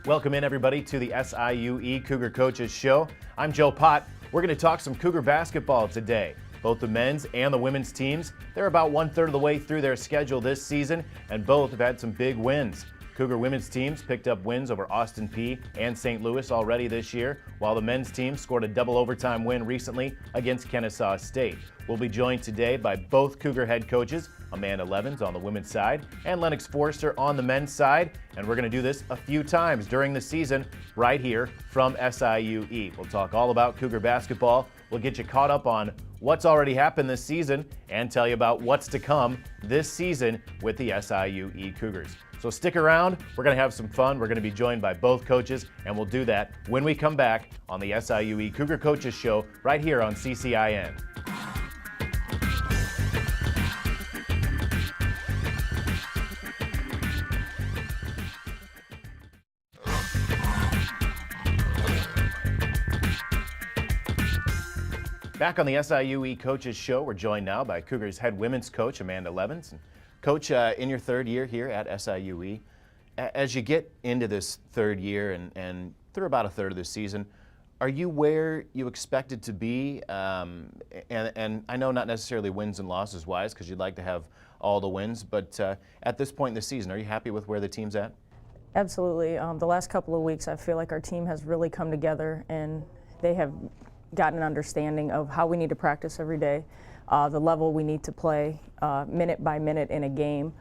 Welcome in, everybody, to the SIUE Cougar Coaches Show. I'm Joe Pott. We're going to talk some Cougar basketball today. Both the men's and the women's teams, they're about 1/3 of the way through their schedule this season, and both have had some big wins. Cougar women's teams picked up wins over Austin Peay and St. Louis already this year, while the men's team scored a double overtime win recently against Kennesaw State. We'll be joined today by both Cougar head coaches, Amanda Levens on the women's side and Lennox Forrester on the men's side, and we're going to do this a few times during the season right here from SIUE. We'll talk all about Cougar basketball. We'll get you caught up on what's already happened this season and tell you about what's to come this season with the SIUE Cougars. So stick around. We're going to have some fun. We're going to be joined by both coaches, and we'll do that when we come back on the SIUE Cougar Coaches Show right here on CCIN. Back on the SIUE Coaches Show, we're joined now by Cougars head women's coach Amanda Levens. Coach, in your third year here at SIUE, as you get into this third year and through about a third of the season, are you where you expected to be? And I know not necessarily wins and losses wise, because you'd like to have all the wins, but at this point in the season, are you happy with where the team's at? Absolutely. The last couple of weeks, I feel like our team has really come together, and they have gotten an understanding of how we need to practice every day, the level we need to play minute by minute in a game.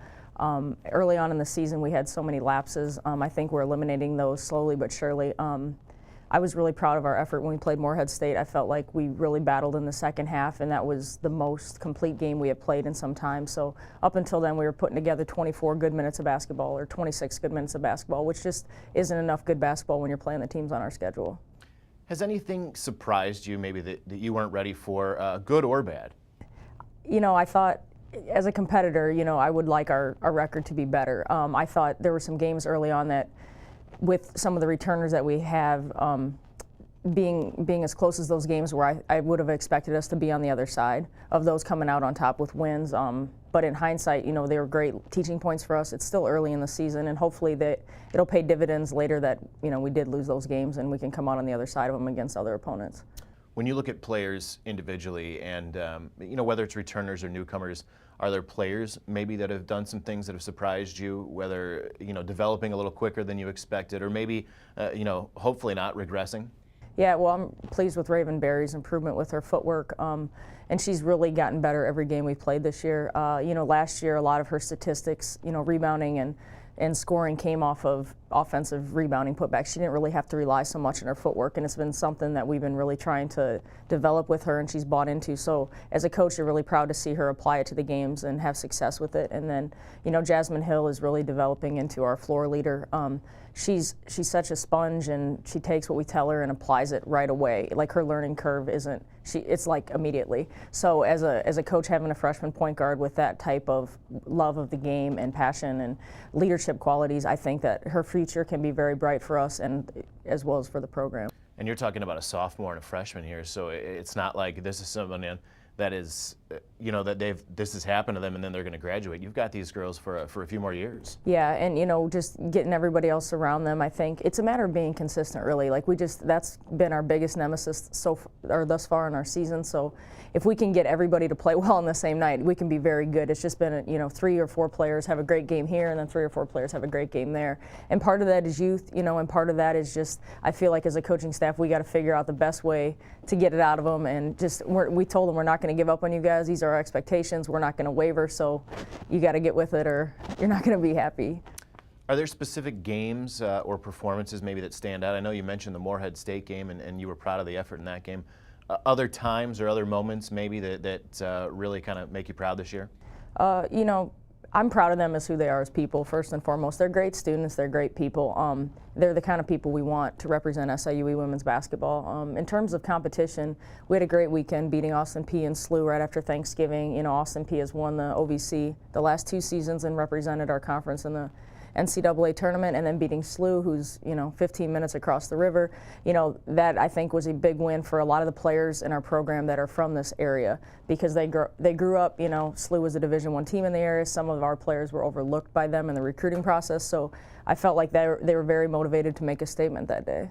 Early on in the season, we had so many lapses. I think we're eliminating those slowly but surely. I was really proud of our effort when we played Morehead State. I felt like we really battled in the second half, and that was the most complete game we had played in some time. So up until then, we were putting together 24 good minutes of basketball or 26 good minutes of basketball, which just isn't enough good basketball when you're playing the teams on our schedule. Has anything surprised you, maybe that you weren't ready for, good or bad? You know, I thought as a competitor, you know, I would like our record to be better. I thought there were some games early on that, with some of the returners that we have, being as close as those games where I would have expected us to be on the other side of those, coming out on top with wins. But in hindsight, you know, they were great teaching points for us. It's still early in the season, and hopefully that it'll pay dividends later, that, you know, we did lose those games and we can come out on the other side of them against other opponents. When you look at players individually, and you know, whether it's returners or newcomers, are there players maybe that have done some things that have surprised you, whether, you know, developing a little quicker than you expected, or maybe you know, hopefully not regressing? Yeah, well, I'm pleased with Raven Berry's improvement with her footwork, and she's really gotten better every game we've played this year. You know, last year a lot of her statistics, you know, rebounding and scoring came off of offensive rebounding putbacks. She didn't really have to rely so much on her footwork, and it's been something that we've been really trying to develop with her, and she's bought into. So as a coach, you're really proud to see her apply it to the games and have success with it. And then, you know, Jasmine Hill is really developing into our floor leader. She's such a sponge, and she takes what we tell her and applies it right away. Like, her learning curve it's like immediately. So as a coach, having a freshman point guard with that type of love of the game and passion and leadership qualities, I think that her future can be very bright for us, and as well as for the program. And you're talking about a sophomore and a freshman here, so it's not like this is someone that is, you know, that this has happened to them and then they're going to graduate. You've got these girls for a few more years. Yeah, and you know, just getting everybody else around them, I think it's a matter of being consistent, really. Like, that's been our biggest nemesis thus far in our season. So if we can get everybody to play well on the same night, we can be very good. It's just been, you know, 3 or 4 players have a great game here, and then 3 or 4 players have a great game there. And part of that is youth, you know, and part of that is just, I feel like as a coaching staff, we got to figure out the best way to get it out of them. And just, we told them, we're not going to give up on you guys. These are our expectations. We're not going to waver. So you got to get with it, or you're not going to be happy. Are there specific games or performances maybe that stand out? I know you mentioned the Morehead State game, and you were proud of the effort in that game. Other times or other moments maybe that really kind of make you proud this year? You know, I'm proud of them as who they are as people, first and foremost. They're great students. They're great people. They're the kind of people we want to represent SIUE women's basketball. In terms of competition, we had a great weekend beating Austin Peay and SLU right after Thanksgiving. You know, Austin Peay has won the OVC the last 2 seasons and represented our conference in the NCAA tournament, and then beating SLU, who's, you know, 15 minutes across the river. You know, that I think was a big win for a lot of the players in our program that are from this area, because they grew up, you know, SLU was a Division I team in the area. Some of our players were overlooked by them in the recruiting process. So I felt like they were very motivated to make a statement that day.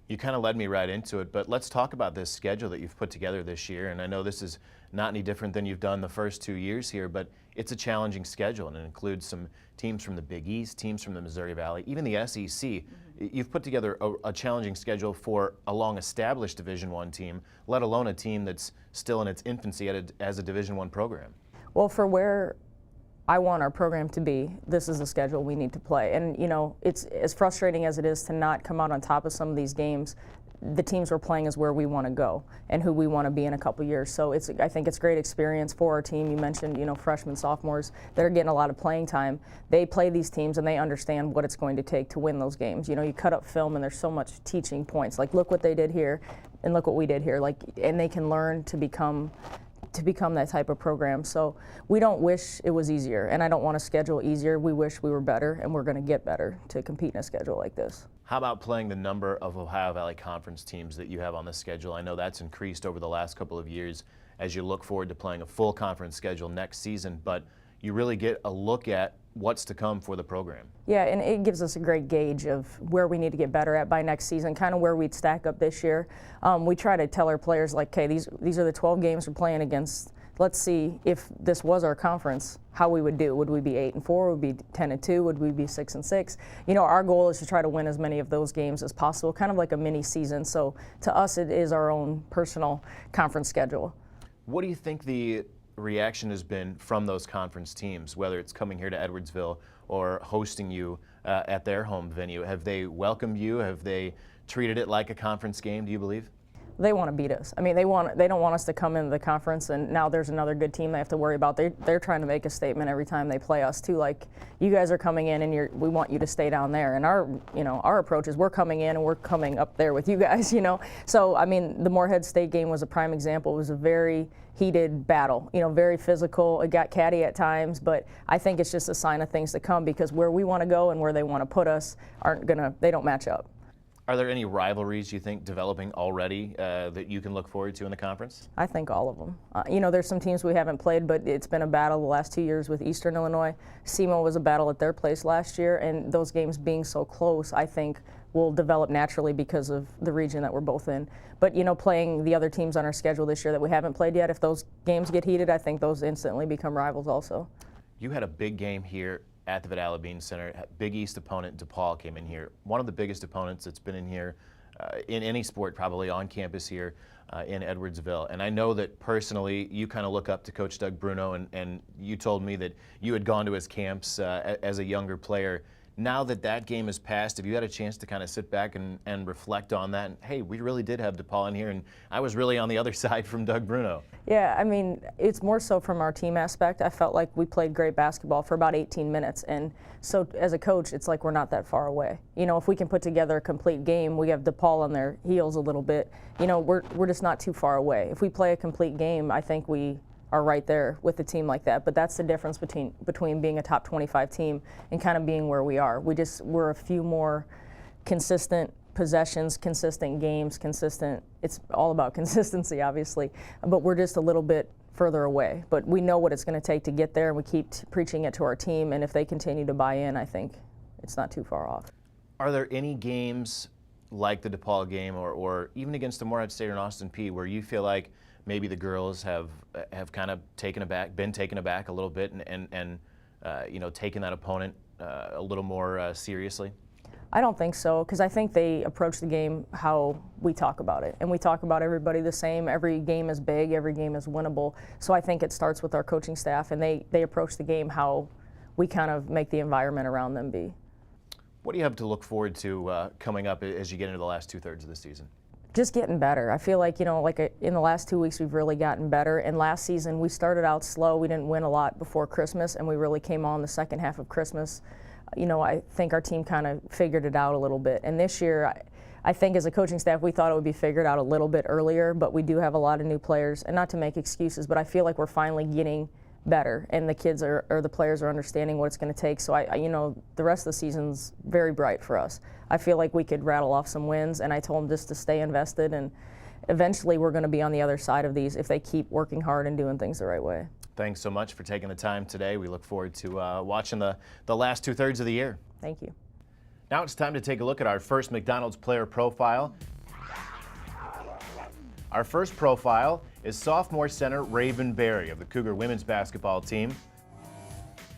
You kind of led me right into it, but let's talk about this schedule that you've put together this year. And I know this is not any different than you've done the first 2 years here, but it's a challenging schedule, and it includes some teams from the Big East, teams from the Missouri Valley, even the SEC. You've put together a challenging schedule for a long-established Division I team, let alone a team that's still in its infancy as a Division I program. Well, for where I want our program to be, this is the schedule we need to play. And, you know, it's as frustrating as it is to not come out on top of some of these games. The teams we're playing is where we want to go and who we want to be in a couple years. So I think it's great experience for our team. You mentioned, you know, freshmen, sophomores that are getting a lot of playing time. They play these teams and they understand what it's going to take to win those games. You know, you cut up film and there's so much teaching points. Like, look what they did here and look what we did here. Like, and they can learn to become that type of program. So we don't wish it was easier, and I don't want to schedule easier. We wish we were better, and we're going to get better to compete in a schedule like this. How about playing the number of Ohio Valley Conference teams that you have on the schedule? I know that's increased over the last couple of years as you look forward to playing a full conference schedule next season, but you really get a look at what's to come for the program. Yeah, and it gives us a great gauge of where we need to get better at by next season, kind of where we'd stack up this year. We try to tell our players, like, okay, these are the 12 games we're playing against. Let's see if this was our conference, how we would do. Would we be 8-4? Would we be 10-2? Would we be 6-6? You know, our goal is to try to win as many of those games as possible, kind of like a mini season. So to us, it is our own personal conference schedule. What do you think the reaction has been from those conference teams, whether it's coming here to Edwardsville or hosting you at their home venue? Have they welcomed you? Have they treated it like a conference game, do you believe? They want to beat us. I mean, they don't want us to come into the conference and now there's another good team they have to worry about. They're trying to make a statement every time they play us too. Like, you guys are coming in and we want you to stay down there. And our approach is we're coming in and we're coming up there with you guys. You know. So I mean, the Moorhead State game was a prime example. It was a very heated battle. You know, very physical. It got catty at times, but I think it's just a sign of things to come because where we want to go and where they want to put us they don't match up. Are there any rivalries you think developing already that you can look forward to in the conference? I think all of them. You know, there's some teams we haven't played, but it's been a battle the last 2 years with Eastern Illinois. SEMO was a battle at their place last year, and those games being so close, I think will develop naturally because of the region that we're both in. But, you know, playing the other teams on our schedule this year that we haven't played yet, if those games get heated, I think those instantly become rivals also. You had a big game here at the Vidal Bean Center. Big East opponent DePaul came in here. One of the biggest opponents that's been in here in any sport probably on campus here in Edwardsville. And I know that personally you kind of look up to Coach Doug Bruno, and you told me that you had gone to his camps as a younger player. Now that that game has passed, have you had a chance to kind of sit back and reflect on that? And, hey, we really did have DePaul in here, and I was really on the other side from Doug Bruno. Yeah, I mean, it's more so from our team aspect. I felt like we played great basketball for about 18 minutes, and so as a coach, it's like we're not that far away. You know, if we can put together a complete game, we have DePaul on their heels a little bit. You know, we're just not too far away. If we play a complete game, I think we are right there with a team like that. But that's the difference between being a top 25 team and kind of being where we are. We're a few more consistent possessions, consistent games, consistent. It's all about consistency, obviously, but we're just a little bit further away. But we know what it's going to take to get there, and we keep preaching it to our team, and if they continue to buy in, I think it's not too far off. Are there any games like the DePaul game or even against the Moorhead State or Austin Peay where you feel like maybe the girls have kind of been taken aback a little bit and you know, taken that opponent a little more seriously? I don't think so, because I think they approach the game how we talk about it, and we talk about everybody the same. Every game is big, every game is winnable. So I think it starts with our coaching staff, and they approach the game how we kind of make the environment around them be. What do you have to look forward to coming up as you get into the last 2/3 of the season? Just getting better. I feel like, you know, in the last 2 weeks we've really gotten better. And last season we started out slow. We didn't win a lot before Christmas, and we really came on the second half of Christmas. You know, I think our team kind of figured it out a little bit. And this year, I think as a coaching staff, we thought it would be figured out a little bit earlier, but we do have a lot of new players. And not to make excuses, but I feel like we're finally getting better, and the kids or the players are understanding what it's going to take. So you know, the rest of the season's very bright for us. I feel like we could rattle off some wins, and I told them just to stay invested, and eventually we're going to be on the other side of these if they keep working hard and doing things the right way. Thanks so much for taking the time today. We look forward to watching the last 2/3 of the year. Thank you. Now it's time to take a look at our first McDonald's player profile. Our first profile is sophomore center Raven Berry of the Cougar women's basketball team.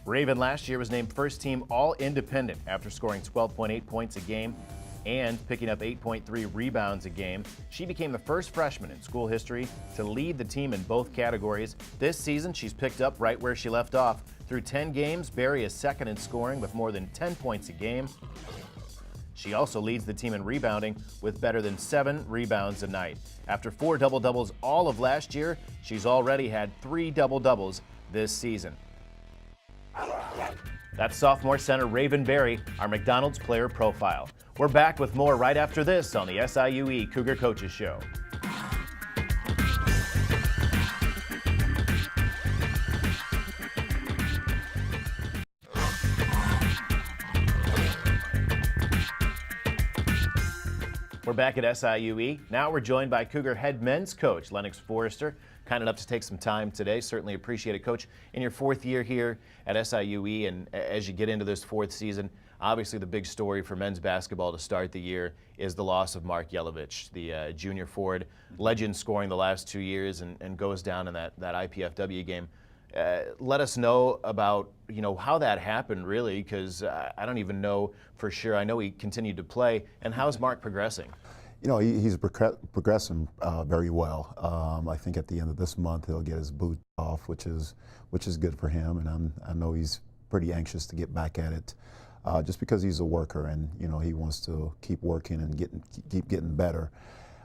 Raven last year was named first team All-Independent after scoring 12.8 points a game and picking up 8.3 rebounds a game. She became the first freshman in school history to lead the team in both categories. This season, she's picked up right where she left off. Through 10 games, Berry is second in scoring with more than 10 points a game. She also leads the team in rebounding with better than 7 rebounds a night. After 4 double-doubles all of last year, she's already had 3 double-doubles this season. That's sophomore center Raven Berry, our McDonald's player profile. We're back with more right after this on the SIUE Cougar Coaches Show. We're back at SIUE. Now we're joined by Cougar head men's coach, Lennox Forrester. Kind enough to take some time today. Certainly appreciate it, Coach. In your 4th year here at SIUE, and as you get into this 4th season, obviously the big story for men's basketball to start the year is the loss of Mark Yelovich, the junior forward, legend scoring the last 2 years and goes down in that IPFW game. Let us know about, how that happened, really, because I don't even know for sure. I know he continued to play. And how's Mark progressing? He's progressing very well. I think at the end of this month he'll get his boot off, which is good for him. And I know he's pretty anxious to get back at it, just because he's a worker and he wants to keep working and keep getting better.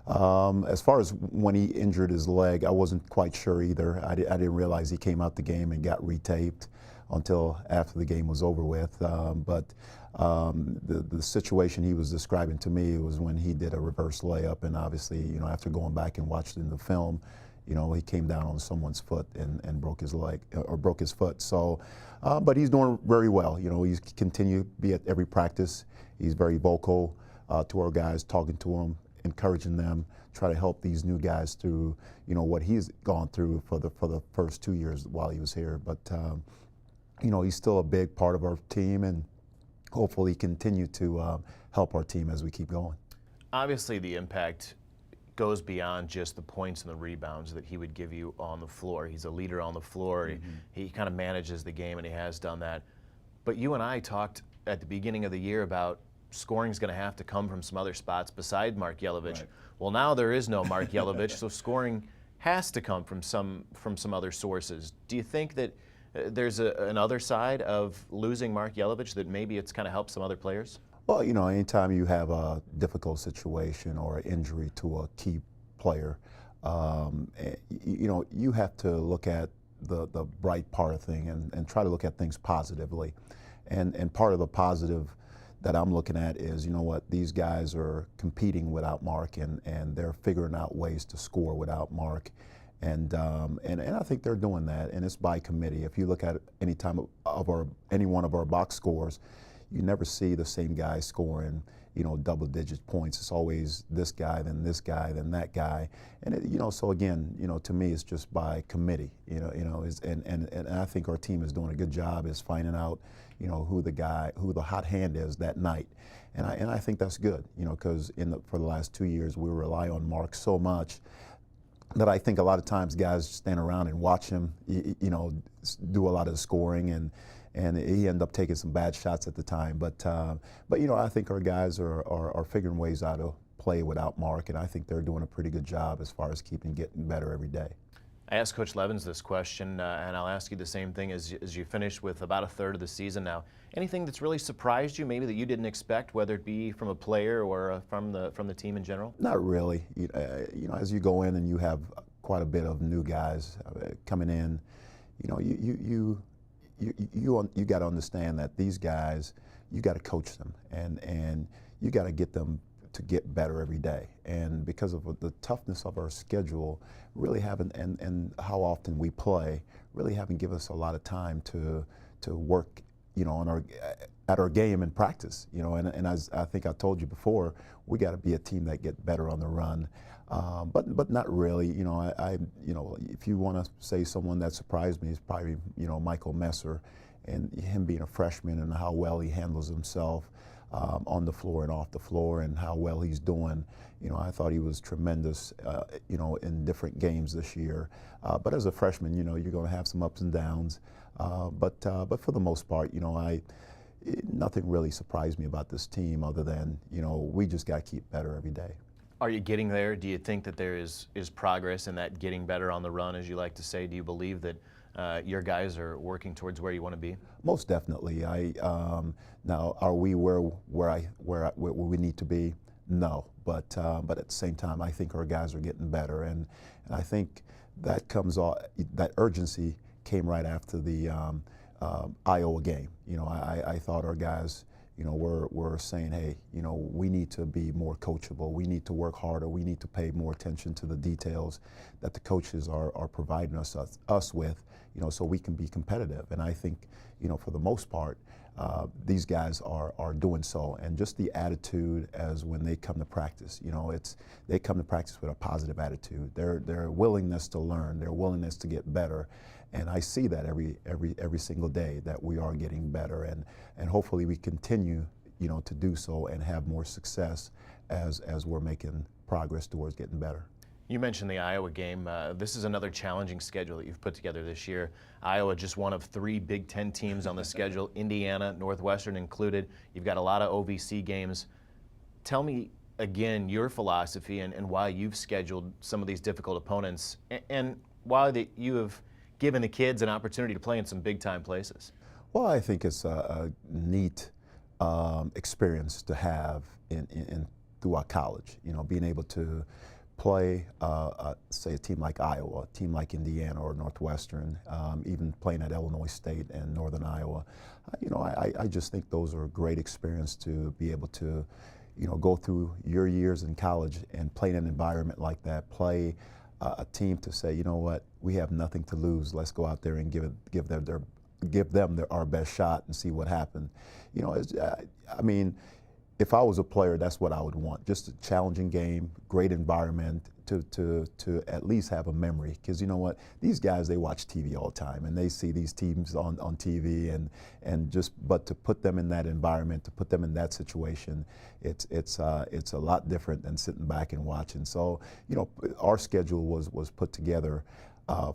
As far as when he injured his leg, I wasn't quite sure either. I didn't realize he came out the game and got retaped until after the game was over with. But the situation he was describing to me was when he did a reverse layup, and obviously, after going back and watching the film, he came down on someone's foot and broke his leg or broke his foot. So, but he's doing very well. He's continued to be at every practice. He's very vocal to our guys, talking to them, encouraging them, try to help these new guys through, what he's gone through for the first 2 years while he was here. But he's still a big part of our team, and hopefully continue to help our team as we keep going. Obviously, the impact goes beyond just the points and the rebounds that he would give you on the floor. He's a leader on the floor. Mm-hmm. He kind of manages the game, and he has done that. But you and I talked at the beginning of the year about scoring's going to have to come from some other spots beside Mark Yelovich. Right. Well, now there is no Mark Yelovich, so scoring has to come from some other sources. Do you think that there's another side of losing Mark Yelovich, that maybe it's kind of helped some other players? Well, anytime you have a difficult situation or an injury to a key player, you have to look at the bright part of thing and try to look at things positively. And part of the positive that I'm looking at is, these guys are competing without Mark, and they're figuring out ways to score without Mark. And I think they're doing that, and it's by committee. If you look at any one of our box scores, you never see the same guy scoring, double-digit points. It's always this guy, then that guy, and so again, to me, it's just by committee. And I think our team is doing a good job is finding out, who the hot hand is that night, and I think that's good, because for the last 2 years we rely on Mark so much that I think a lot of times guys stand around and watch him, do a lot of the scoring, and he ended up taking some bad shots at the time. But I think our guys are figuring ways out to play without Mark, and I think they're doing a pretty good job as far as getting better every day. I asked Coach Levens this question, and I'll ask you the same thing as you finish with about a third of the season now. Anything that's really surprised you, maybe that you didn't expect, whether it be from a player or from the team in general? Not really. As you go in and you have quite a bit of new guys coming in, you got to understand that these guys, you got to coach them, and you got to get them to get better every day. And because of the toughness of our schedule, really haven't, and how often we play, really haven't given us a lot of time to work, at our game and practice, and as I think I told you before, we got to be a team that get better on the run. But not really, if you want to say someone that surprised me is probably, Michael Messer, and him being a freshman and how well he handles himself. on the floor and off the floor, and how well he's doing. You know, I thought he was tremendous, you know, in different games this year. But as a freshman, you know, you're going to have some ups and downs. But for the most part, you know, nothing really surprised me about this team other than, you know, we just got to keep better every day. Are you getting there? Do you think that there is progress in that getting better on the run, as you like to say? Do you believe that your guys are working towards where you want to be? Most definitely. Now, are we where we need to be? No, but at the same time, I think our guys are getting better, and I think that that urgency came right after the Iowa game. You know, I thought our guys, you know, were saying, hey, you know, we need to be more coachable. We need to work harder. We need to pay more attention to the details that the coaches are providing us with, you know, so we can be competitive. And I think, you know, for the most part, these guys are doing so. And just the attitude as when they come to practice, you know, they come to practice with a positive attitude. Their willingness to learn, their willingness to get better. And I see that every single day, that we are getting better, and hopefully we continue, you know, to do so and have more success as we're making progress towards getting better. You mentioned the Iowa game. This is another challenging schedule that you've put together this year. Iowa just one of 3 Big Ten teams on the schedule, Indiana, Northwestern included. You've got a lot of OVC games. Tell me again your philosophy and why you've scheduled some of these difficult opponents, and why you have given the kids an opportunity to play in some big-time places. Well, I think it's a neat experience to have throughout college. You know, being able to play, say, a team like Iowa, a team like Indiana or Northwestern, even playing at Illinois State and Northern Iowa. You know, I just think those are a great experience to be able to, you know, go through your years in college and play in an environment like that, play a team to say, you know what, we have nothing to lose. Let's go out there and give them our best shot and see what happens. You know, I mean, if I was a player, that's what I would want. Just a challenging game, great environment to at least have a memory. Because you know what, these guys, they watch TV all the time and they see these teams on TV, but to put them in that environment, to put them in that situation, it's a lot different than sitting back and watching. So, you know, our schedule was put together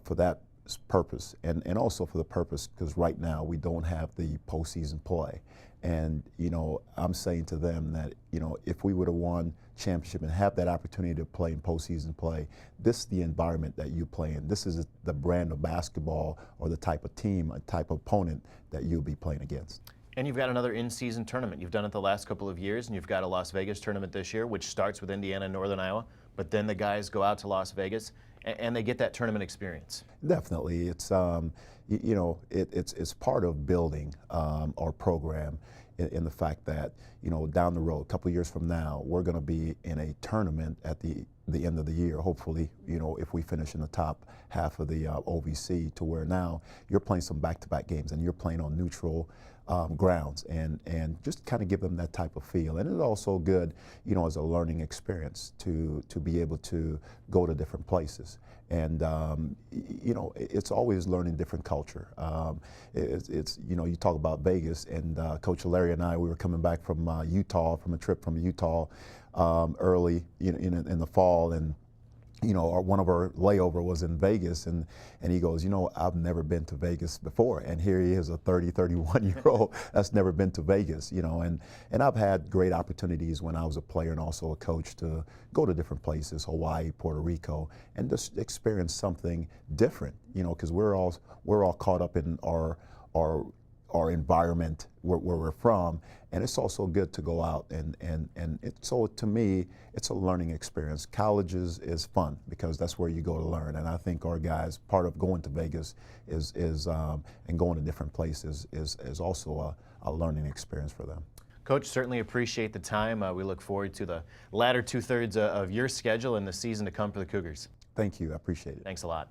for that purpose, and also for the purpose because right now we don't have the postseason play. And, you know, I'm saying to them that, you know, if we would have won championship and have that opportunity to play in postseason play, this is the environment that you play in. This is the brand of basketball or the type of team, a type of opponent that you'll be playing against. And you've got another in-season tournament. You've done it the last couple of years, and you've got a Las Vegas tournament this year, which starts with Indiana and Northern Iowa, but then the guys go out to Las Vegas and they get that tournament experience. Definitely. It's, you know, it's part of building our program in the fact that, you know, down the road, a couple of years from now, we're going to be in a tournament at the end of the year, hopefully, you know, if we finish in the top half of the OVC, to where now you're playing some back-to-back games and you're playing on neutral grounds, and just kind of give them that type of feel. And it's also good, you know, as a learning experience to be able to go to different places. And, you know, it's always learning different culture. It's, you know, you talk about Vegas, and Coach Larry and I, we were coming back from Utah, from a trip from Utah early in the fall, and, you know, one of our layover was in Vegas, and he goes, you know, I've never been to Vegas before, and here he is, a 31-year-old that's never been to Vegas, you know, and I've had great opportunities when I was a player and also a coach to go to different places, Hawaii, Puerto Rico, and just experience something different, you know, because we're all caught up in our environment where we're from, and it's also good to go out and so to me, it's a learning experience. College is fun because that's where you go to learn, and I think our guys, part of going to Vegas is and going to different places is also a learning experience for them. Coach, certainly appreciate the time. We look forward to the latter 2/3 of your schedule and the season to come for the Cougars. Thank you, I appreciate it. Thanks a lot.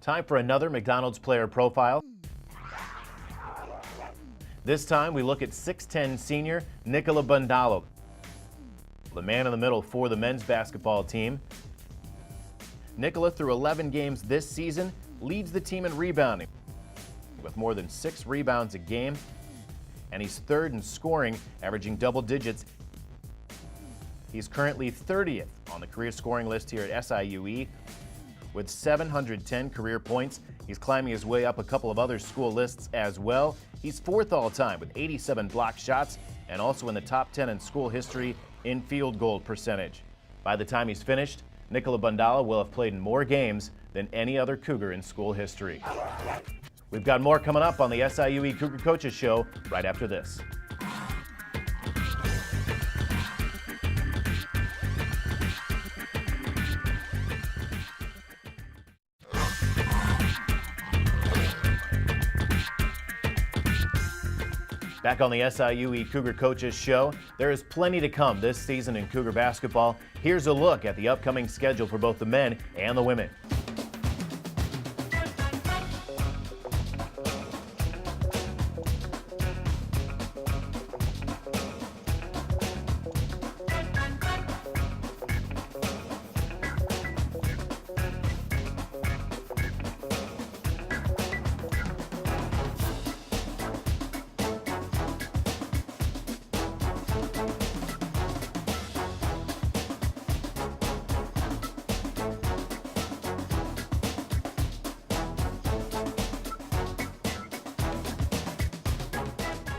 Time for another McDonald's player profile. This time we look at 6'10" senior Nicola Bundalo, the man in the middle for the men's basketball team. Nicola, through 11 games this season, leads the team in rebounding with more than 6 rebounds a game. and he's third in scoring, averaging double digits. He's currently 30th on the career scoring list here at SIUE with 710 career points. He's climbing his way up a couple of other school lists as well. He's fourth all-time with 87 blocked shots and also in the top 10 in school history in field goal percentage. By the time he's finished, Nicola Bundala will have played in more games than any other Cougar in school history. We've got more coming up on the SIUE Cougar Coaches Show right after this. Back on the SIUE Cougar Coaches Show, there is plenty to come this season in Cougar basketball. Here's a look at the upcoming schedule for both the men and the women.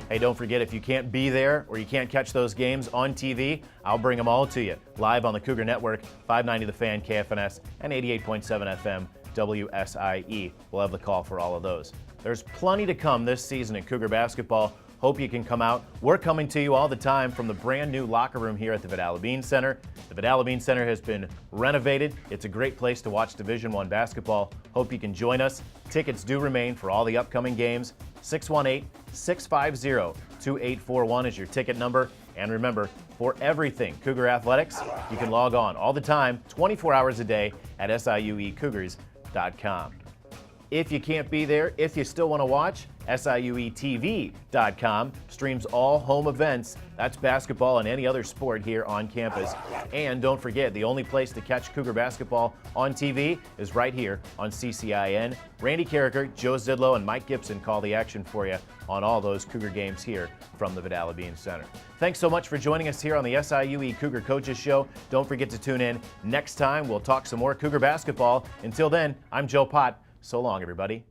Hey, don't forget, if you can't be there or you can't catch those games on TV, I'll bring them all to you live on the Cougar Network, 590 The Fan, KFNS, and 88.7 FM, WSIE. We'll have the call for all of those. There's plenty to come this season in Cougar basketball. Hope you can come out. We're coming to you all the time from the brand new locker room here at the Vidal Bean Center. The Vidal Bean Center has been renovated. It's a great place to watch Division I basketball. Hope you can join us. Tickets do remain for all the upcoming games. 618-650-2841 is your ticket number. And remember, for everything Cougar Athletics, you can log on all the time, 24 hours a day at SIUECougars.com. If you can't be there, if you still want to watch, SIUETV.com streams all home events. That's basketball and any other sport here on campus. And don't forget, the only place to catch Cougar basketball on TV is right here on CCIN. Randy Carricker, Joe Zidlow, and Mike Gibson call the action for you on all those Cougar games here from the Vidal Bean Center. Thanks so much for joining us here on the SIUE Cougar Coaches Show. Don't forget to tune in next time. We'll talk some more Cougar basketball. Until then, I'm Joe Pott. So long, everybody.